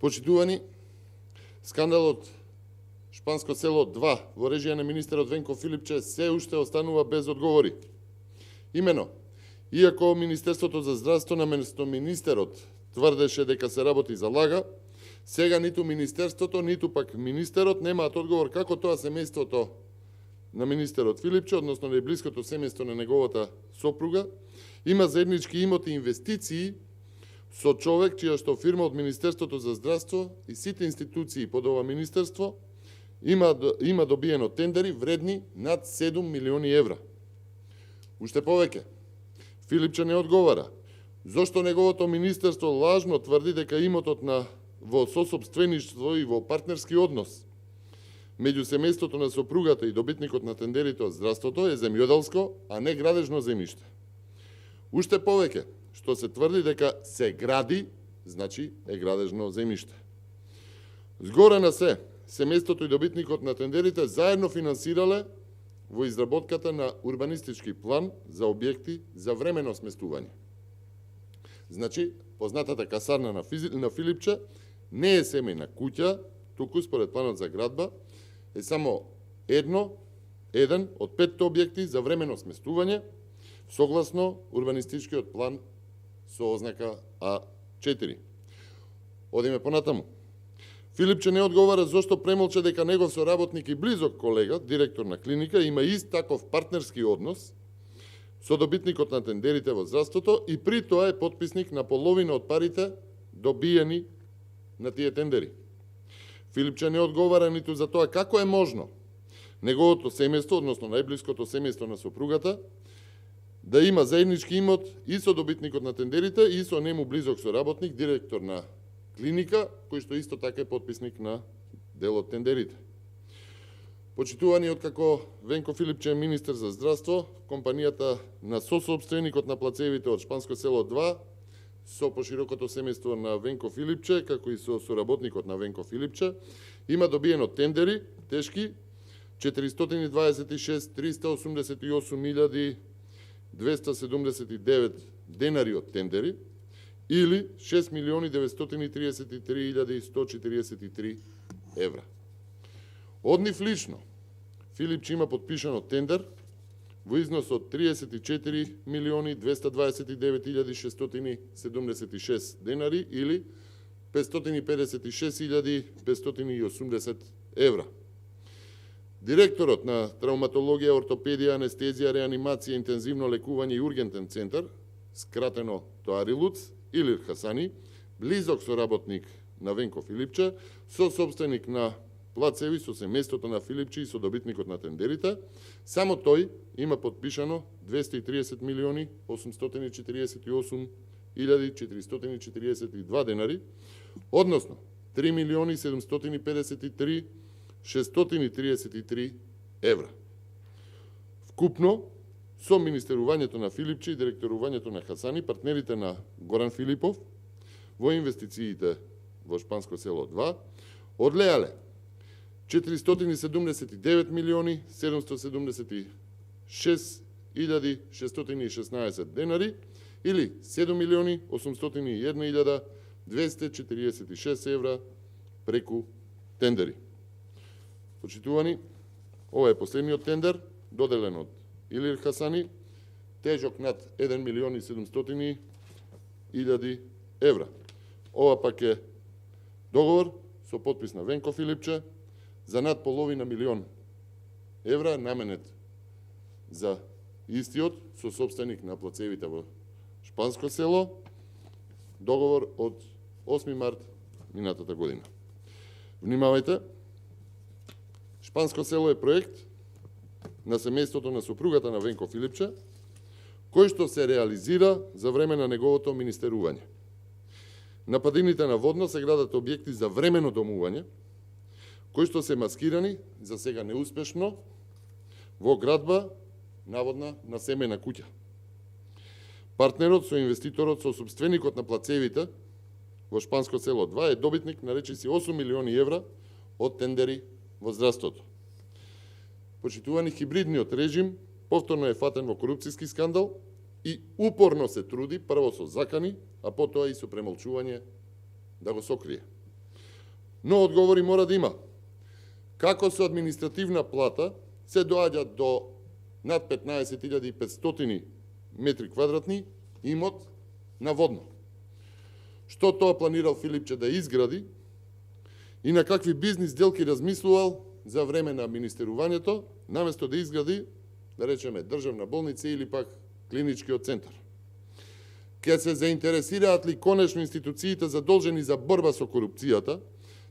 Почитувани, скандалот Шпанско село 2 во режија на министерот Венко Филипче се уште останува без одговори. Имено, иако Министерството за здравство наместо министерот тврдеше дека се работи за лага, сега ниту Министерството, ниту пак министерот немаат одговор како тоа семејството на министерот Филипче, односно најблиското семејство на неговата сопруга, има заеднички имоти и инвестиции со човек чија што фирма од Министерството за здравство и сите институции под ова министерство има добиено тендери вредни над 7 милиони евра. Уште повеќе, Филипче не одговара зошто неговото министерство лажно тврди дека имотот во сосопствеништво и во партнерски однос меѓу семејството на сопругата и добитникот на тендерите од здравството е земјоделско, а не градежно земјиште. Уште повеќе, што се тврди дека се гради, значи е градежно земјиште. Згоре на се, семејството и добитникот на тендерите заедно финансирале во изработката на урбанистички план за објекти за временно сместување. Значи, познатата касарна на Филипче не е семејна куќа, туку според планот за градба е само еден од 5 објекти за временно сместување, согласно урбанистичкиот план со ознака А4. Одиме понатаму. Филипче не одговара зошто премолча дека негов соработник и близок колега, директор на клиника, има ист таков партнерски однос со добитникот на тендерите во здравството и при тоа е потписник на половина од парите добиени на тие тендери. Филипче не одговара ниту за тоа како е можно неговото семејство, односно најблиското семејство на сопругата, да има заеднички имот и со добитникот на тендерите и со нему близок соработник, директор на клиника, кој што исто така е потписник на дел од тендерите. Почитувани, откако Венко Филипче е министер за здравство, компанијата на сосопственикот на плацевите од Шпанско село 2 со поширокото семејство на Венко Филипче, како и со соработникот на Венко Филипче, има добиено тендери тешки 426.388.279 денари од тендери, или 6.933.143 евра. Од нив лично, Филипче има подпишано тендер во износ од 34.229.676 денари или 556.580 евра. Директорот на травматологија, ортопедија, анестезија, реанимација, интензивно лекување и ургентен центар, скратено Тоарилуц, Илир Хасани, близок соработник на Венко Филипче, со собственик на плацеви со семејството на Филипче и со добитникот на тендерите, само тој има подпишано 230.848.442 денари, односно 3.753.633 евра. Вкупно, со министерувањето на Филипче и директорувањето на Хасани, партнерите на Горан Филипов во инвестициите во Шпанско село 2, одлеале 479.776.616 денари или 7.801.246 евра преку тендери. Почитувани, ова е последниот тендер, доделен од Илир Хасани, тежок над 1.700.000 евра. Ова пак е договор со подпис на Венко Филипче за над половина милион евра, наменет за истиот со собственик на плацевите во Шпанско село, договор од 8 март минатата година. Внимавајте, Шпанско село е проект на семејството на сопругата на Венко Филипче, кој што се реализира за време на неговото министерување. На падините на Водно се градат објекти за временно домување, кои што се маскирани, за сега неуспешно, во градба наводна на семејна куќа. Партнерот со инвеститорот со собственикот на плацевите во Шпанско село 2 е добитник на речиси 8 милиони евра од тендери во здравството. Почитувани, хибридниот режим повторно е фатен во корупцијски скандал и упорно се труди, прво со закани, а потоа и со премолчување да го сокрие. Но одговори мора да има. Како со административна плата се доаѓа до над 15.500 метри квадратни имот на водно. Што тоа планирал Филипче да изгради и на какви бизнис делки размислувал за време на министерувањето, наместо да изгради, да речеме, државна болница или пак клиничкиот центар. Ке се заинтересираат ли конечно институциите задолжени за борба со корупцијата,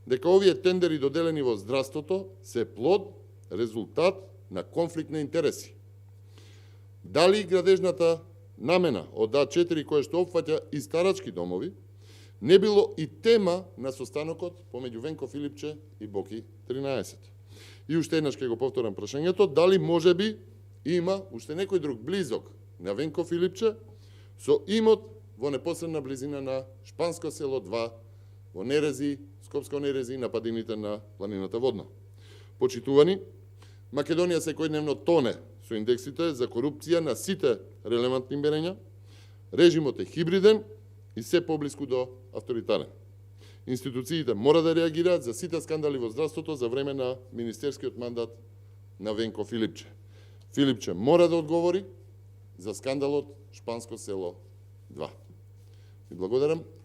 дека овие тендери доделени во здравството се плод, резултат на конфликт на интереси? Дали градежната намена од А4, која што опфаќа и старачки домови, не било и тема на состанокот помеѓу Венко Филипче и Боки 13? И уште еднаш ќе го повторам прашањето, дали можеби има уште некој друг близок на Венко Филипче со имот во непосредна близина на Шпанско село 2, во Нерези, Скопско Нерези, на падините на планината Водна. Почитувани, Македонија секојдневно тоне со индексите за корупција на сите релевантни мерења, режимот е хибриден и се поблиску до авторитарен. Институциите мора да реагираат за сите скандали во здравството за време на министерскиот мандат на Венко Филипче. Филипче мора да одговори за скандалот Шпанско село 2. Ви благодарам.